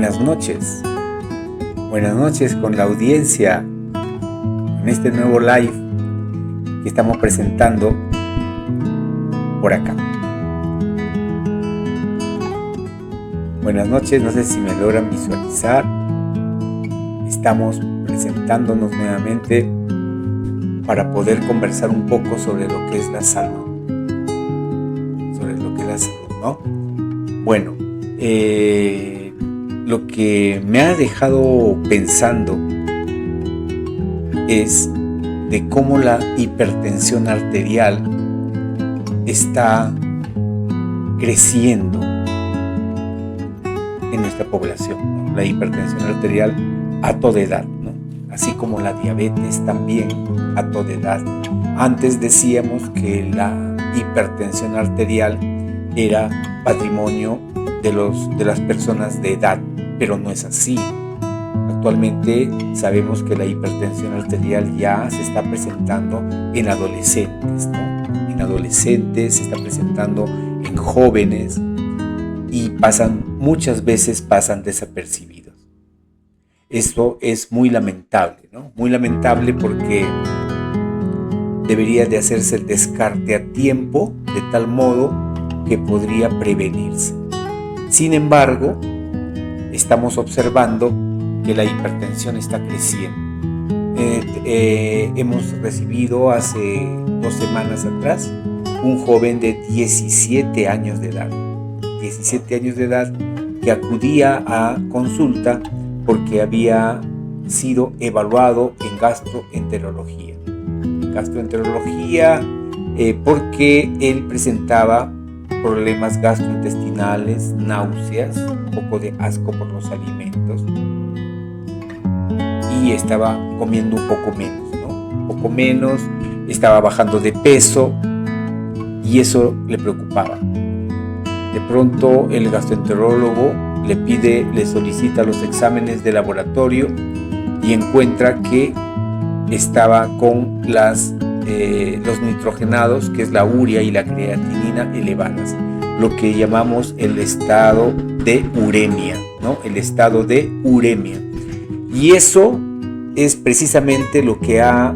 Buenas noches con la audiencia en este nuevo live que estamos presentando por acá. Buenas noches, no sé si me logran visualizar. Estamos presentándonos nuevamente para poder conversar un poco sobre lo que es la salud. ¿No? Bueno, lo que me ha dejado pensando es de cómo la hipertensión arterial está creciendo en nuestra población, ¿no? La hipertensión arterial a toda edad, ¿no? Así como la diabetes también a toda edad. Antes decíamos que la hipertensión arterial era patrimonio de las personas de edad, pero no es así. Actualmente sabemos que la hipertensión arterial ya se está presentando en adolescentes, ¿no? En adolescentes, se está presentando en jóvenes y muchas veces pasan desapercibidos. Esto es muy lamentable, ¿no? Muy lamentable porque debería de hacerse el descarte a tiempo, de tal modo que podría prevenirse. Sin embargo, estamos observando que la hipertensión está creciendo. Hemos recibido hace 2 semanas atrás un joven de 17 años de edad. 17 años de edad que acudía a consulta porque había sido evaluado en gastroenterología. Porque él presentaba problemas gastrointestinales, náuseas, un poco de asco por los alimentos y estaba comiendo un poco menos, ¿no? Un poco menos, estaba bajando de peso y eso le preocupaba. De pronto el gastroenterólogo le solicita los exámenes de laboratorio y encuentra que estaba con los nitrogenados, que es la urea y la creatinina elevadas, lo que llamamos el estado de uremia, ¿no? El estado de uremia. Y eso es precisamente lo que ha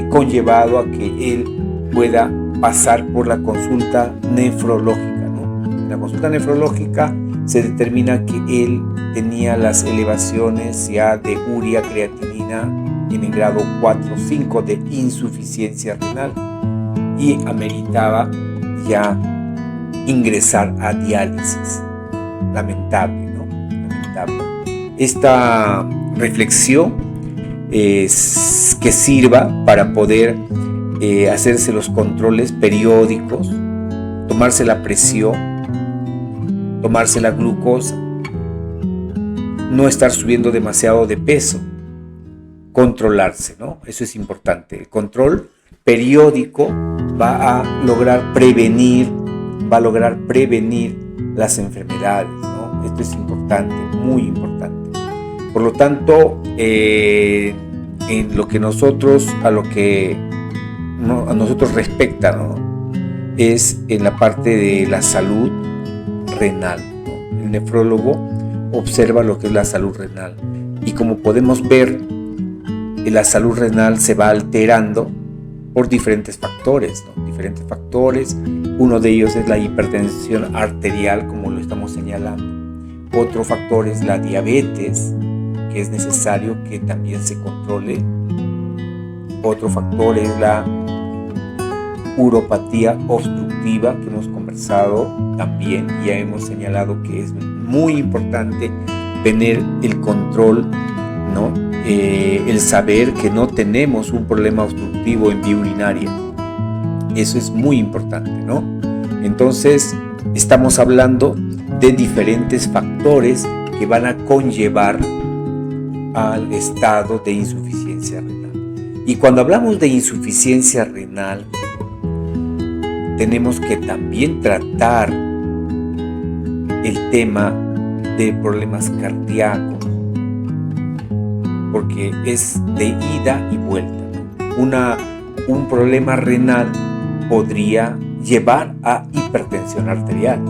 conllevado a que él pueda pasar por la consulta nefrológica, ¿no? En la consulta nefrológica se determina que él tenía las elevaciones ya de urea, creatinina en el grado 4 o 5 de insuficiencia renal y ameritaba ya ingresar a diálisis. Lamentable, ¿no? Lamentable. Esta reflexión es que sirva para poder hacerse los controles periódicos, tomarse la presión, tomarse la glucosa, no estar subiendo demasiado de peso, controlarse, ¿no? Eso es importante. El control periódico va a lograr prevenir las enfermedades, ¿no? Esto es importante, muy importante. Por lo tanto, en lo que a nosotros respecta, ¿no? Es en la parte de la salud renal, ¿no? El nefrólogo observa lo que es la salud renal y como podemos ver, la salud renal se va alterando por diferentes factores, ¿no? Diferentes factores. Uno de ellos es la hipertensión arterial, como lo estamos señalando. Otro factor es la diabetes, que es necesario que también se controle. Otro factor es la uropatía obstructiva, que hemos conversado también. Ya hemos señalado que es muy importante tener el control, ¿no? El saber que no tenemos un problema obstructivo en vía urinaria. Eso es muy importante, ¿no? Entonces, estamos hablando de diferentes factores que van a conllevar al estado de insuficiencia renal. Y cuando hablamos de insuficiencia renal, tenemos que también tratar el tema de problemas cardíacos, porque es de ida y vuelta. Un problema renal podría llevar a hipertensión arterial.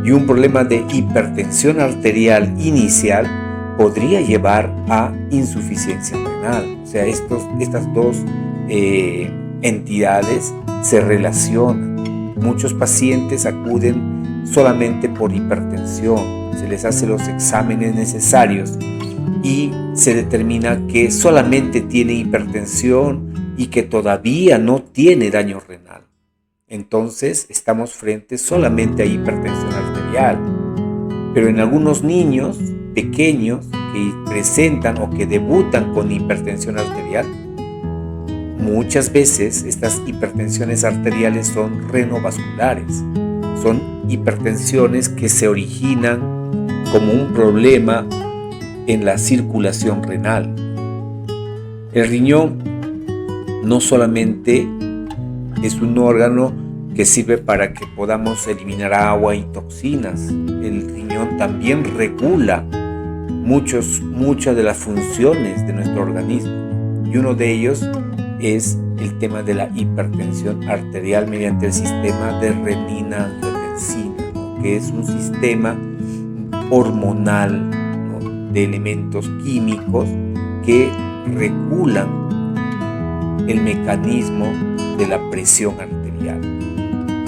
y un problema de hipertensión arterial inicial podría llevar a insuficiencia renal. O sea, estas dos entidades se relacionan. Muchos pacientes acuden solamente por hipertensión, se les hace los exámenes necesarios y se determina que solamente tiene hipertensión y que todavía no tiene daño renal. Entonces estamos frente solamente a hipertensión arterial. Pero en algunos niños pequeños que presentan o que debutan con hipertensión arterial, muchas veces estas hipertensiones arteriales son renovasculares. Son hipertensiones que se originan como un problema en la circulación renal. El riñón no solamente es un órgano que sirve para que podamos eliminar agua y toxinas. El riñón también regula muchas de las funciones de nuestro organismo. Y uno de ellos es el tema de la hipertensión arterial mediante el sistema de renina-angiotensina, ¿no? Que es un sistema hormonal, ¿no? De elementos químicos que regulan el mecanismo de la presión arterial.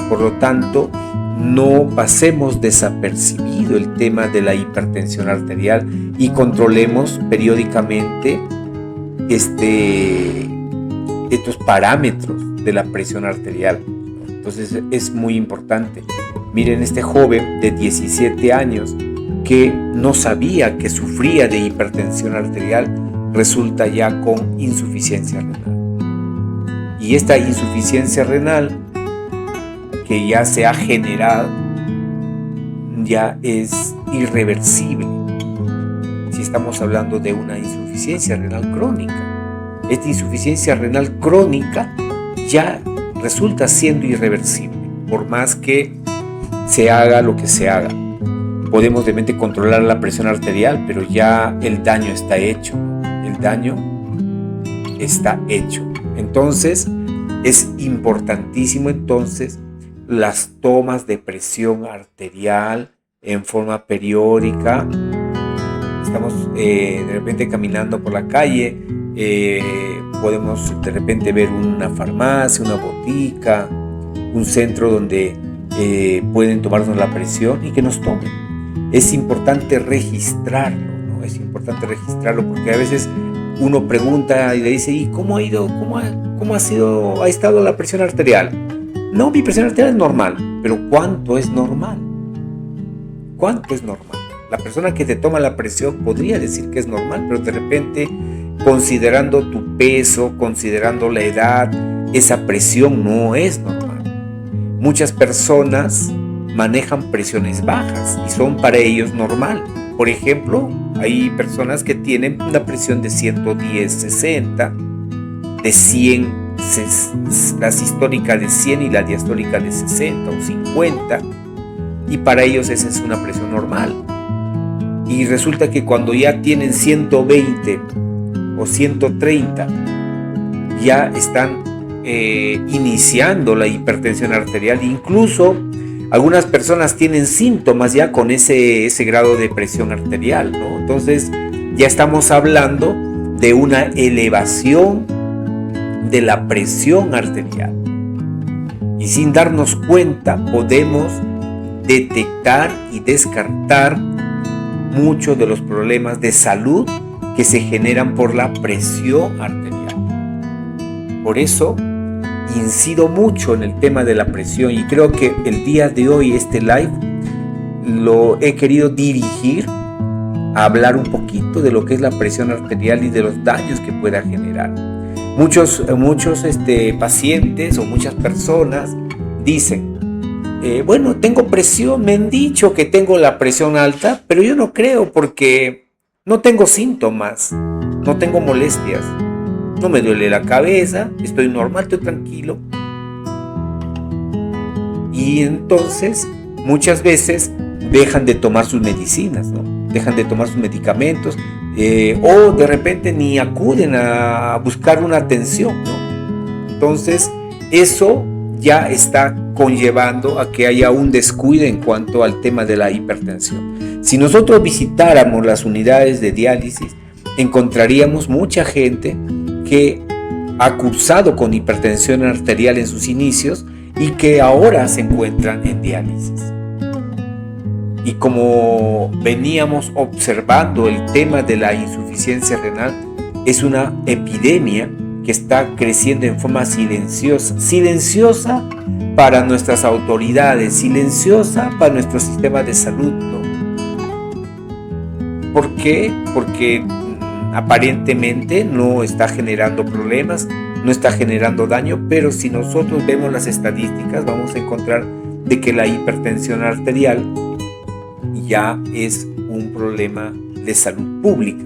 Por lo tanto, no pasemos desapercibido el tema de la hipertensión arterial y controlemos periódicamente estos parámetros de la presión arterial. Entonces es muy importante. Miren, este joven de 17 años que no sabía que sufría de hipertensión arterial resulta ya con insuficiencia renal. Y esta insuficiencia renal que ya se ha generado ya es irreversible. Si estamos hablando de una insuficiencia renal crónica, esta insuficiencia renal crónica ya resulta siendo irreversible, por más que se haga lo que se haga. Podemos de repente controlar la presión arterial, pero ya el daño está hecho. El daño está hecho. Entonces, es importantísimo las tomas de presión arterial en forma periódica. Estamos de repente caminando por la calle, podemos de repente ver una farmacia, una botica, un centro donde pueden tomarnos la presión y que nos tomen. Es importante registrarlo, ¿no? Es importante registrarlo porque a veces uno pregunta y le dice, ¿y cómo ha ido? ¿Cómo ha estado la presión arterial? No, mi presión arterial es normal, pero ¿cuánto es normal? ¿Cuánto es normal? La persona que te toma la presión podría decir que es normal, pero de repente, considerando tu peso, considerando la edad, esa presión no es normal. Muchas personas manejan presiones bajas y son para ellos normal. Por ejemplo, hay personas que tienen una presión de 110/60, de 100, la sistólica de 100 y la diastólica de 60 o 50, y para ellos esa es una presión normal. Y resulta que cuando ya tienen 120 o 130, ya están iniciando la hipertensión arterial. Incluso algunas personas tienen síntomas ya con ese grado de presión arterial, ¿no? Entonces ya estamos hablando de una elevación de la presión arterial. Y sin darnos cuenta podemos detectar y descartar muchos de los problemas de salud que se generan por la presión arterial. Por eso incido mucho en el tema de la presión y creo que el día de hoy este live lo he querido dirigir a hablar un poquito de lo que es la presión arterial y de los daños que pueda generar. Muchos pacientes o muchas personas dicen, bueno, tengo presión, me han dicho que tengo la presión alta, pero yo no creo porque no tengo síntomas, no tengo molestias, no me duele la cabeza, estoy normal, estoy tranquilo. Y entonces muchas veces dejan de tomar sus medicinas, ¿no? Dejan de tomar sus medicamentos o de repente ni acuden a buscar una atención, ¿no? Entonces eso ya está conllevando a que haya un descuido en cuanto al tema de la hipertensión. Si nosotros visitáramos las unidades de diálisis, encontraríamos mucha gente que ha cursado con hipertensión arterial en sus inicios y que ahora se encuentran en diálisis. Y como veníamos observando, el tema de la insuficiencia renal es una epidemia que está creciendo en forma silenciosa para nuestras autoridades, silenciosa para nuestro sistema de salud, ¿no? ¿Por qué? Porque aparentemente no está generando problemas, no está generando daño, pero si nosotros vemos las estadísticas, vamos a encontrar de que la hipertensión arterial ya es un problema de salud pública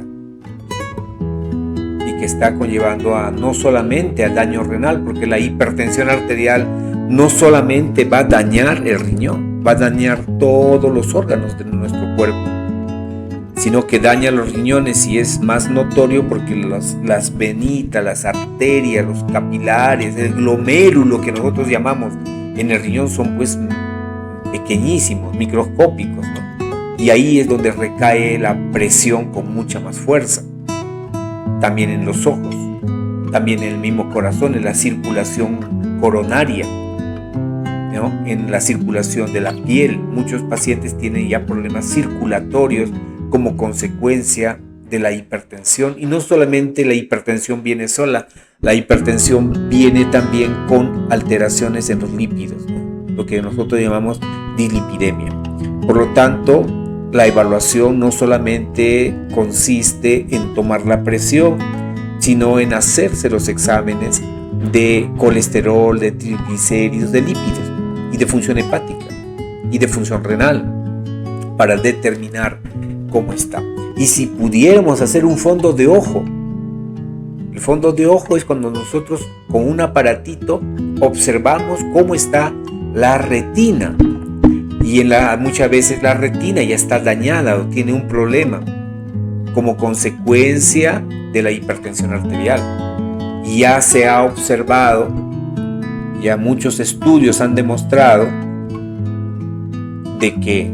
y que está conllevando a no solamente al daño renal, porque la hipertensión arterial no solamente va a dañar el riñón, va a dañar todos los órganos de nuestro cuerpo, sino que daña los riñones, y es más notorio porque las venitas, las arterias, los capilares, el glomérulo que nosotros llamamos en el riñón son pues pequeñísimos, microscópicos, ¿no? Y ahí es donde recae la presión con mucha más fuerza. También en los ojos, también en el mismo corazón, en la circulación coronaria, ¿no? En la circulación de la piel. Muchos pacientes tienen ya problemas circulatorios como consecuencia de la hipertensión. Y no solamente la hipertensión viene sola, la hipertensión viene también con alteraciones en los lípidos, ¿no? Lo que nosotros llamamos dislipidemia. Por lo tanto, la evaluación no solamente consiste en tomar la presión, sino en hacerse los exámenes de colesterol, de triglicéridos, de lípidos y de función hepática y de función renal para determinar cómo está. Y si pudiéramos hacer un fondo de ojo, el fondo de ojo es cuando nosotros con un aparatito observamos cómo está la retina. Y muchas veces la retina ya está dañada o tiene un problema como consecuencia de la hipertensión arterial. Y ya se ha observado, ya muchos estudios han demostrado de que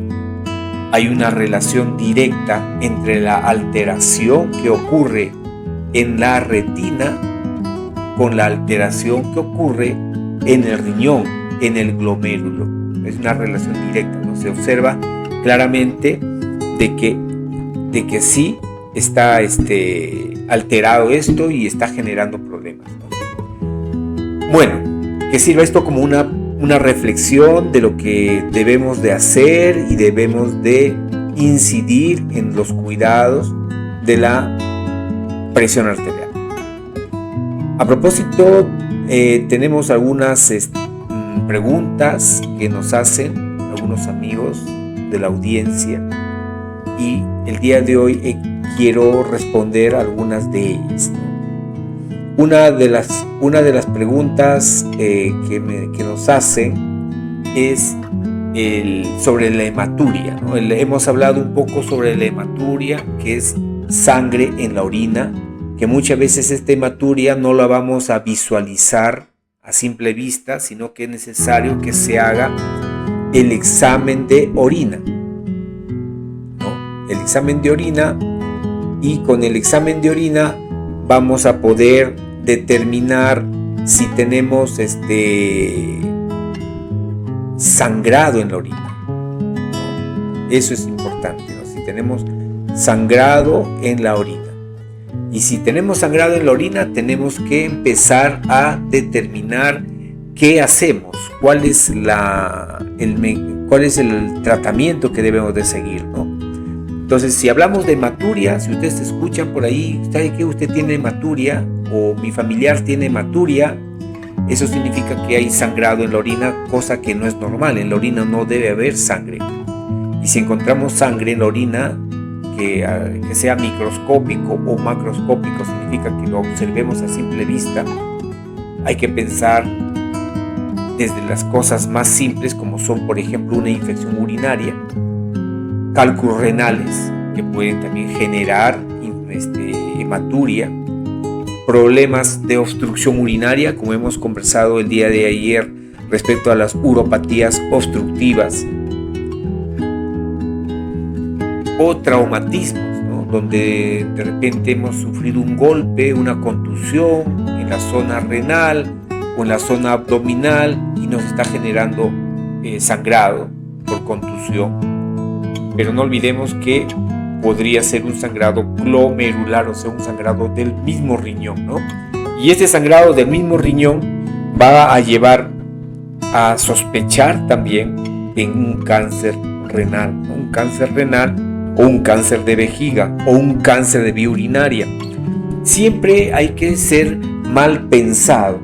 hay una relación directa entre la alteración que ocurre en la retina con la alteración que ocurre en el riñón, en el glomérulo. Es una relación directa, ¿no? Se observa claramente de que sí está alterado esto y está generando problemas, ¿no? Bueno, que sirva esto como una reflexión de lo que debemos de hacer y debemos de incidir en los cuidados de la presión arterial. A propósito, tenemos algunas preguntas que nos hacen algunos amigos de la audiencia, y el día de hoy quiero responder algunas de ellas, ¿no? Una de las preguntas que nos hacen es sobre la hematuria, ¿no? Hemos hablado un poco sobre la hematuria, que es sangre en la orina, que muchas veces esta hematuria no la vamos a visualizar a simple vista, sino que es necesario que se haga el examen de orina, ¿no? El examen de orina, y con el examen de orina vamos a poder determinar si tenemos sangrado en la orina, ¿no? Eso es importante, ¿no? Si tenemos sangrado en la orina. Y si tenemos sangrado en la orina, tenemos que empezar a determinar qué hacemos, cuál es el tratamiento que debemos de seguir, ¿no? Entonces, si hablamos de hematuria, si ustedes escuchan por ahí, ¿sabe que usted tiene hematuria? O mi familiar tiene hematuria, eso significa que hay sangrado en la orina, cosa que no es normal. En la orina no debe haber sangre. Y si encontramos sangre en la orina, que sea microscópico o macroscópico, significa que lo observemos a simple vista. Hay que pensar desde las cosas más simples, como son, por ejemplo, una infección urinaria, cálculos renales que pueden también generar hematuria, problemas de obstrucción urinaria, como hemos conversado el día de ayer respecto a las uropatías obstructivas o traumatismos, ¿no? Donde de repente hemos sufrido un golpe, una contusión en la zona renal o en la zona abdominal y nos está generando sangrado por contusión. Pero no olvidemos que podría ser un sangrado glomerular, o sea, un sangrado del mismo riñón, ¿no? Y este sangrado del mismo riñón va a llevar a sospechar también en un cáncer renal, ¿no? Un cáncer renal o un cáncer de vejiga o un cáncer de vía urinaria. Siempre hay que ser mal pensados,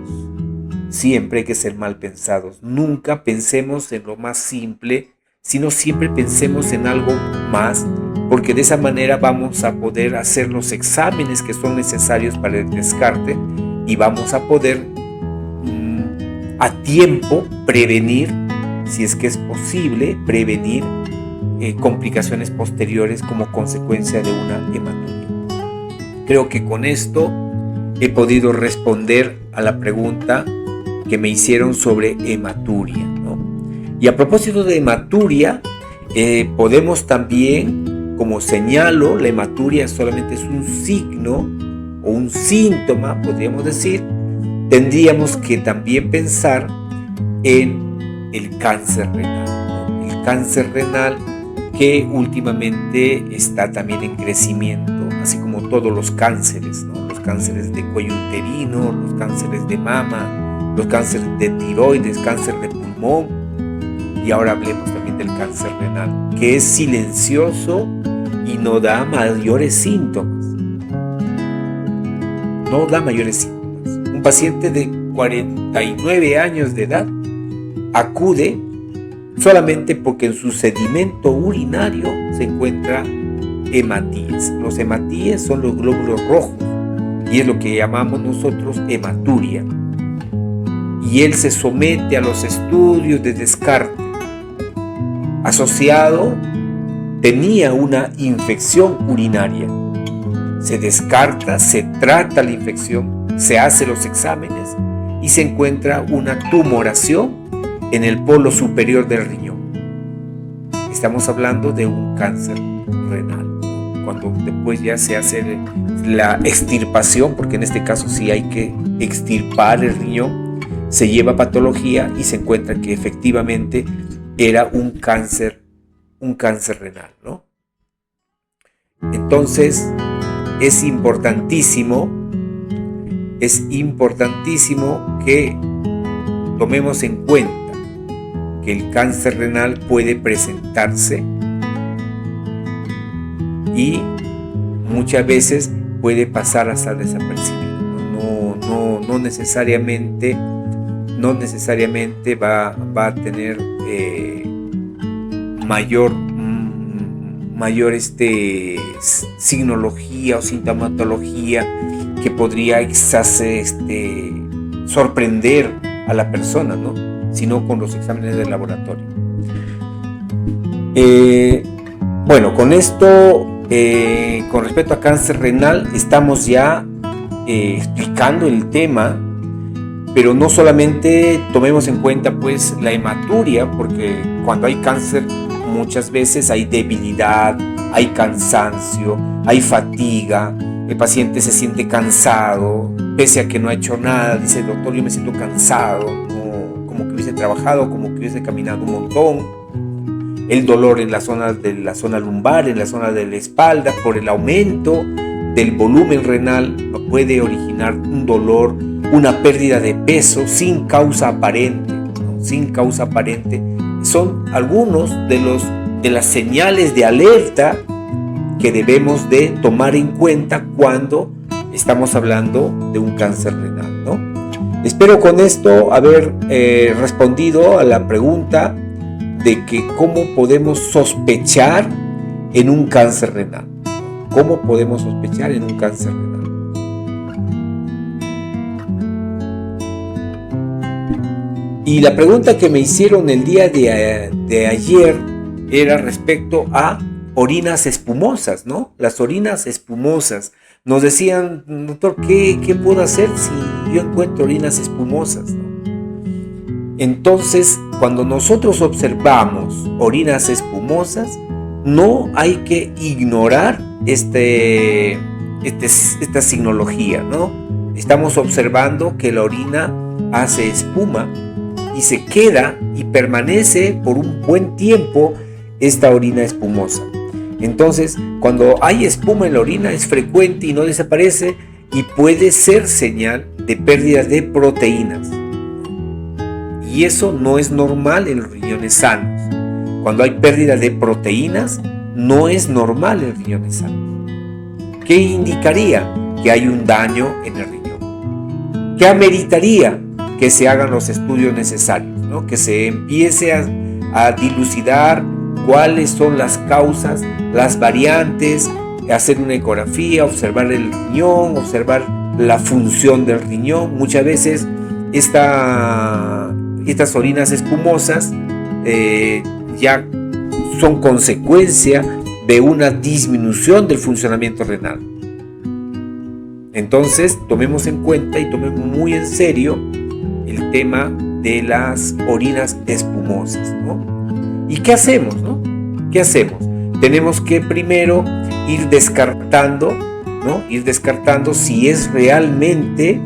siempre hay que ser mal pensados. Nunca pensemos en lo más simple, sino siempre pensemos en algo más, porque de esa manera vamos a poder hacer los exámenes que son necesarios para el descarte y vamos a poder a tiempo prevenir, si es que es posible, prevenir complicaciones posteriores como consecuencia de una hematuria. Creo que con esto he podido responder a la pregunta que me hicieron sobre hematuria, ¿no? Y a propósito de hematuria, podemos también, como señalo, la hematuria solamente es un signo o un síntoma, podríamos decir. Tendríamos que también pensar en el cáncer renal, ¿no? El cáncer renal que últimamente está también en crecimiento, así como todos los cánceres, ¿no? Los cánceres de cuello uterino, los cánceres de mama, los cánceres de tiroides, cáncer de pulmón, y ahora hablemos también del cáncer renal, que es silencioso y no da mayores síntomas. No da mayores síntomas. Un paciente de 49 años de edad acude solamente porque en su sedimento urinario se encuentra hematíes. Los hematíes son los glóbulos rojos y es lo que llamamos nosotros hematuria. Y él se somete a los estudios de descarte. Asociado, tenía una infección urinaria. Se descarta, se trata la infección, se hace los exámenes y se encuentra una tumoración en el polo superior del riñón. Estamos hablando de un cáncer renal. Cuando después ya se hace la extirpación, porque en este caso sí hay que extirpar el riñón, se lleva a patología y se encuentra que efectivamente era un cáncer renal, ¿no? Entonces es importantísimo que tomemos en cuenta que el cáncer renal puede presentarse y muchas veces puede pasar hasta desapercibido. No necesariamente va a tener mayor signología o sintomatología que podría sorprender a la persona, ¿no? Sino con los exámenes de laboratorio. Bueno, con esto, con respecto a cáncer renal, estamos ya explicando el tema, pero no solamente tomemos en cuenta pues la hematuria, porque cuando hay cáncer muchas veces hay debilidad, hay cansancio, hay fatiga, el paciente se siente cansado, pese a que no ha hecho nada, dice: doctor, yo me siento cansado, como que hubiese trabajado, como que hubiese caminado un montón. El dolor en la zona lumbar, en la zona de la espalda, por el aumento del volumen renal, puede originar un dolor, una pérdida de peso sin causa aparente, ¿no? Sin causa aparente. Son algunos de las señales de alerta que debemos de tomar en cuenta cuando estamos hablando de un cáncer renal, ¿no? Espero con esto haber respondido a la pregunta de que cómo podemos sospechar en un cáncer renal. ¿Cómo podemos sospechar en un cáncer renal? Y la pregunta que me hicieron el día de ayer era respecto a orinas espumosas, ¿no? Las orinas espumosas. Nos decían: doctor, ¿qué puedo hacer si yo encuentro orinas espumosas, ¿no? Entonces, cuando nosotros observamos orinas espumosas, no hay que ignorar esta signología, ¿no? Estamos observando que la orina hace espuma y se queda y permanece por un buen tiempo esta orina espumosa. Entonces, cuando hay espuma en la orina es frecuente y no desaparece y puede ser señal de pérdida de proteínas. Y eso no es normal en los riñones sanos. Cuando hay pérdida de proteínas, no es normal en riñones sanos. ¿Qué indicaría? Que hay un daño en el riñón. ¿Qué ameritaría? Que se hagan los estudios necesarios, ¿no? Que se empiece a dilucidar cuáles son las causas, las variantes, hacer una ecografía, observar el riñón, observar la función del riñón. Muchas veces estas orinas espumosas ya son consecuencia de una disminución del funcionamiento renal. Entonces, tomemos en cuenta y tomemos muy en serio el tema de las orinas espumosas, ¿no? ¿Y qué hacemos, no? ¿Qué hacemos? Tenemos que primero ir descartando, ¿no? Ir descartando si es realmente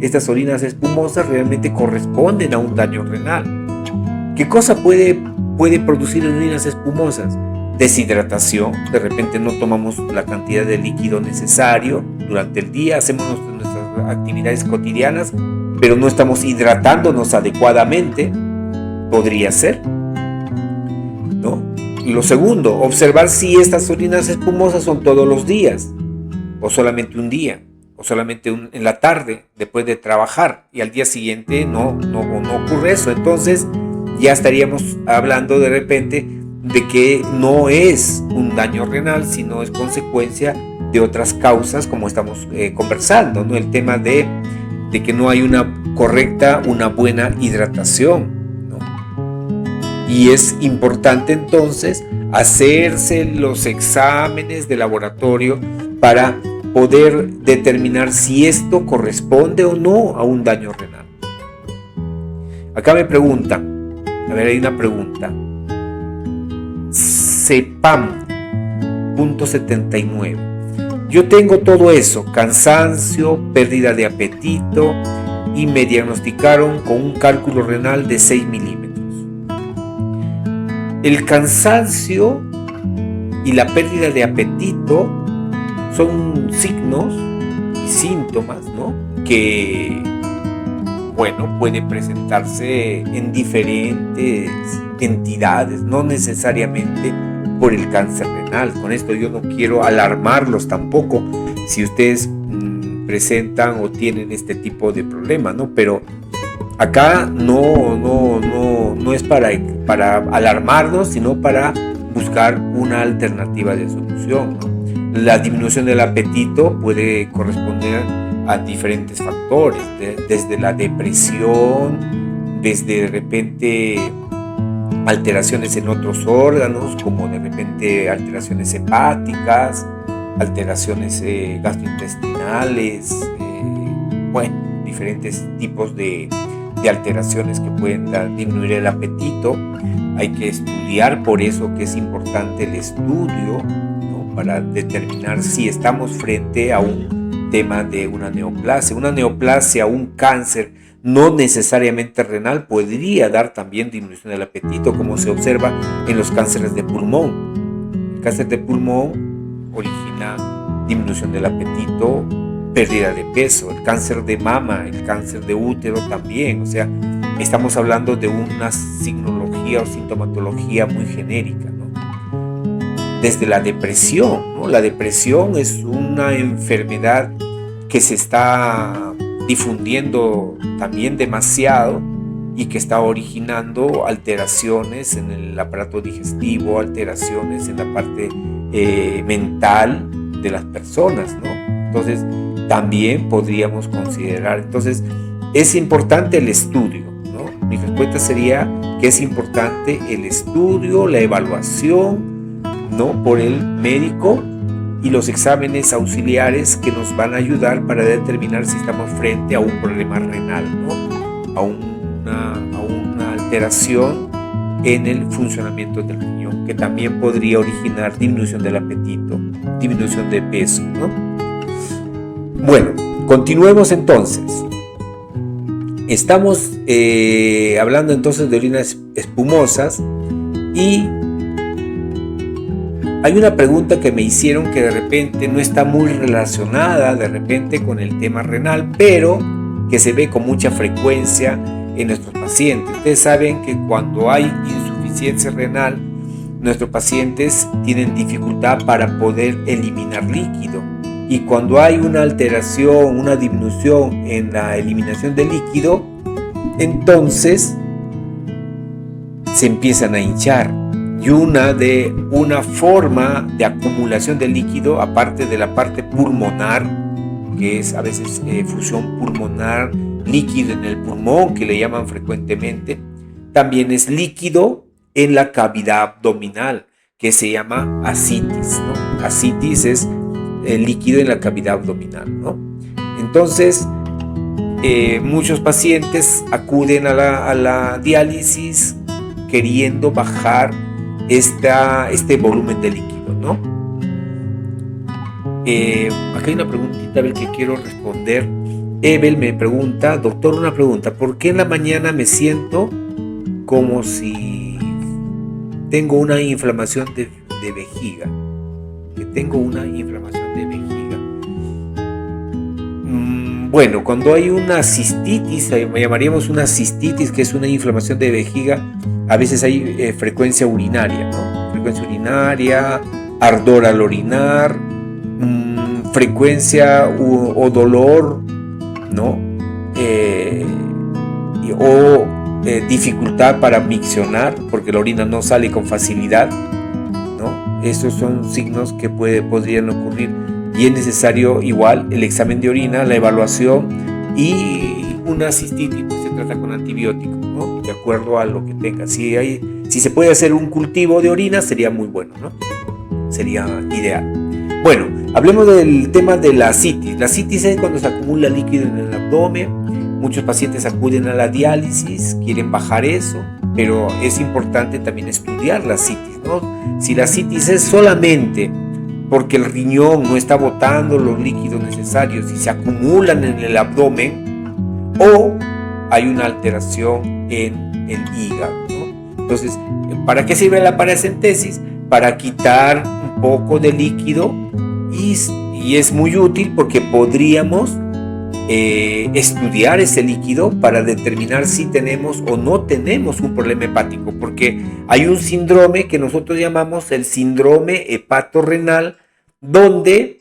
estas orinas espumosas realmente corresponden a un daño renal. ¿Qué cosa puede producir orinas espumosas? Deshidratación. De repente no tomamos la cantidad de líquido necesario durante el día, hacemos nuestras actividades cotidianas, pero no estamos hidratándonos adecuadamente. Podría ser, ¿no? Y lo segundo, observar si estas orinas espumosas son todos los días, o solamente un día, o solamente en la tarde, después de trabajar, y al día siguiente no ocurre eso. Entonces ya estaríamos hablando de repente de que no es un daño renal, sino es consecuencia de otras causas, como estamos conversando, ¿no? El tema de que no hay una buena hidratación, ¿no? Y es importante entonces hacerse los exámenes de laboratorio para poder determinar si esto corresponde o no a un daño renal. Acá me preguntan, hay una pregunta. CEPAM.79. Yo tengo todo eso, cansancio, pérdida de apetito, y me diagnosticaron con un cálculo renal de 6 milímetros. El cansancio y la pérdida de apetito son signos y síntomas, ¿no? Que, puede presentarse en diferentes entidades, no necesariamente por el cáncer renal. Con esto yo no quiero alarmarlos tampoco si ustedes presentan o tienen este tipo de problema, ¿no? Pero acá no es para alarmarnos, sino para buscar una alternativa de solución, ¿no? La disminución del apetito puede corresponder a diferentes factores, desde la depresión, desde de repente alteraciones en otros órganos, como de repente alteraciones hepáticas, alteraciones gastrointestinales, diferentes tipos de alteraciones que pueden disminuir el apetito. Hay que estudiar, por eso que es importante el estudio, ¿no? Para determinar si estamos frente a un tema de una neoplasia, un cáncer no necesariamente renal, podría dar también disminución del apetito, como se observa en los cánceres de pulmón. El cáncer de pulmón origina disminución del apetito, pérdida de peso. El cáncer de mama, el cáncer de útero también. O sea, estamos hablando de una signología o sintomatología muy genérica, ¿no? Desde la depresión, ¿no? La depresión es una enfermedad que se está difundiendo también demasiado y que está originando alteraciones en el aparato digestivo, alteraciones en la parte mental de las personas, ¿no? Entonces, también podríamos considerar, entonces, es importante el estudio, ¿no? Mi respuesta sería que es importante el estudio, la evaluación, ¿no? Por el médico, y los exámenes auxiliares que nos van a ayudar para determinar si estamos frente a un problema renal, ¿no? A un alteración en el funcionamiento del riñón, que también podría originar disminución del apetito, disminución de peso, ¿no? Bueno, continuemos entonces. Estamos hablando entonces de orinas espumosas y hay una pregunta que me hicieron que de repente no está muy relacionada de repente con el tema renal, pero que se ve con mucha frecuencia en nuestros pacientes. Ustedes saben que cuando hay insuficiencia renal, nuestros pacientes tienen dificultad para poder eliminar líquido. Y cuando hay una alteración, una disminución en la eliminación de líquido, entonces se empiezan a hinchar. Y una forma de acumulación de líquido, aparte de la parte pulmonar, que es a veces fusión pulmonar, líquido en el pulmón, que le llaman frecuentemente, también es líquido en la cavidad abdominal, que se llama ascitis, ¿no? Ascitis es el líquido en la cavidad abdominal, ¿no? Entonces, muchos pacientes acuden a la diálisis queriendo bajar este volumen de líquido, ¿no? Acá hay una preguntita, a ver, que quiero responder. Evel me pregunta, doctor, una pregunta, ¿por qué en la mañana me siento como si tengo una inflamación de vejiga? Que tengo una inflamación de vejiga. Bueno, cuando hay una cistitis, llamaríamos una cistitis, que es una inflamación de vejiga, a veces hay frecuencia urinaria, ¿no? Frecuencia urinaria, ardor al orinar, frecuencia o dolor, ¿no? O dificultad para miccionar, porque la orina no sale con facilidad, ¿no? Esos son signos que podrían ocurrir, y es necesario igual el examen de orina, la evaluación, y una cistitis pues se trata con antibióticos, ¿no? De acuerdo a lo que tenga. Si se puede hacer un cultivo de orina, sería muy bueno, ¿no? Sería ideal. Bueno, hablemos del tema de la citis. La citis es cuando se acumula líquido en el abdomen. Muchos pacientes acuden a la diálisis, quieren bajar eso, pero es importante también estudiar la citis, ¿no? Si la citis es solamente porque el riñón no está botando los líquidos necesarios y se acumulan en el abdomen, o hay una alteración en el hígado, ¿no? Entonces, ¿para qué sirve la paracentesis? Para quitar un poco de líquido, y es muy útil porque podríamos estudiar ese líquido para determinar si tenemos o no tenemos un problema hepático, porque hay un síndrome que nosotros llamamos el síndrome hepatorrenal, donde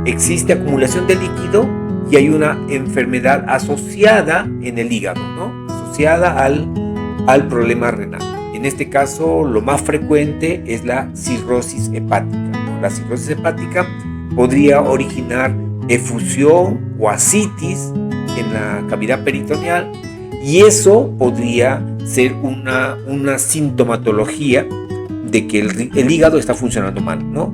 existe acumulación de líquido y hay una enfermedad asociada en el hígado, ¿no? Asociada al problema renal. En este caso, lo más frecuente es la cirrosis hepática, ¿no? La cirrosis hepática podría originar efusión o ascitis en la cavidad peritoneal, y eso podría ser una sintomatología de que el hígado está funcionando mal, ¿no?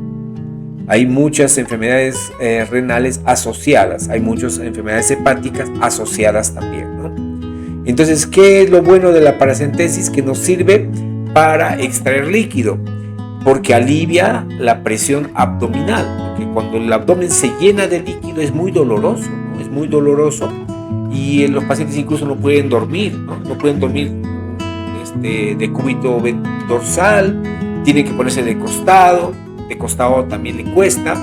Hay muchas enfermedades renales asociadas, hay muchas enfermedades hepáticas asociadas también, ¿no? Entonces, ¿qué es lo bueno de la paracentesis? Que nos sirve para extraer líquido, porque alivia la presión abdominal, porque cuando el abdomen se llena de líquido es muy doloroso, ¿no? Es muy doloroso, y los pacientes incluso no pueden dormir, ¿no? No pueden dormir de cúbito dorsal, tienen que ponerse de costado también le cuesta,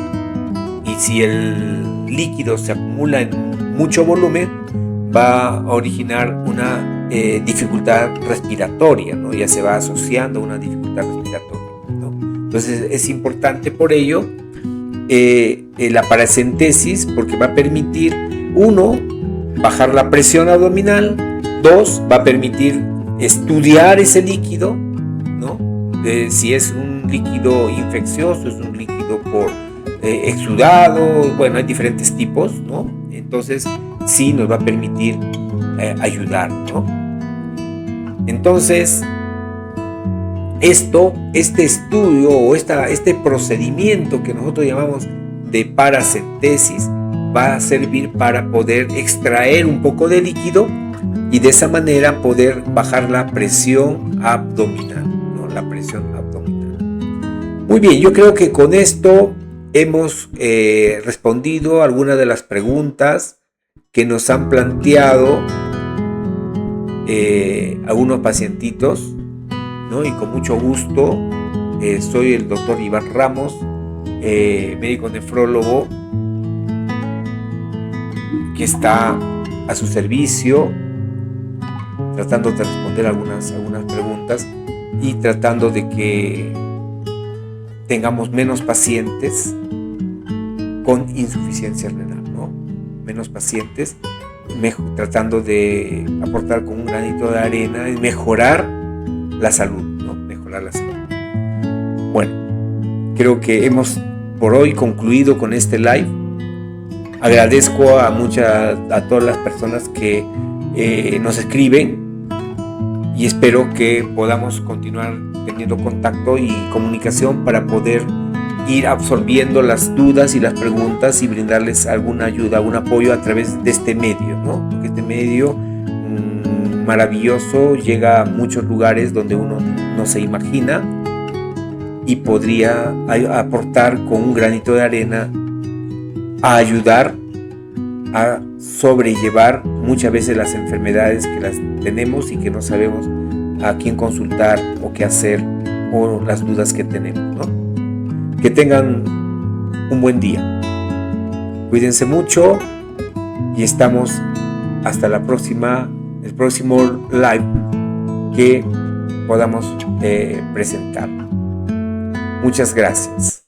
y si el líquido se acumula en mucho volumen, va a originar una dificultad respiratoria, ¿no? Ya se va asociando a una dificultad respiratoria, ¿no? Entonces es importante por ello la paracentesis, porque va a permitir, 1, bajar la presión abdominal, 2, va a permitir estudiar ese líquido, ¿no? Si es un líquido infeccioso, es un líquido por exudado, bueno, hay diferentes tipos, ¿no? Entonces sí nos va a permitir ayudar, ¿no? Entonces, este estudio o este procedimiento que nosotros llamamos de paracentesis va a servir para poder extraer un poco de líquido y de esa manera poder bajar la presión abdominal, ¿no? La presión abdominal. Muy bien, yo creo que con esto hemos respondido a algunas de las preguntas que nos han planteado algunos pacientitos, ¿no? Y con mucho gusto, soy el doctor Iván Ramos, médico nefrólogo, que está a su servicio, tratando de responder algunas preguntas y tratando de que tengamos menos pacientes con insuficiencia renal, ¿no? Menos pacientes, tratando de aportar con un granito de arena y mejorar la salud, ¿no? Mejorar la salud. Bueno, creo que hemos por hoy concluido con este live. Agradezco a todas las personas que nos escriben y espero que podamos continuar teniendo contacto y comunicación para poder ir absorbiendo las dudas y las preguntas y brindarles alguna ayuda, algún apoyo a través de este medio, ¿no? Porque este medio maravilloso llega a muchos lugares donde uno no se imagina y podría aportar con un granito de arena a ayudar a sobrellevar muchas veces las enfermedades que las tenemos y que no sabemos a quién consultar o qué hacer o las dudas que tenemos, ¿no? Que tengan un buen día. Cuídense mucho y estamos hasta el próximo live que podamos presentar. Muchas gracias.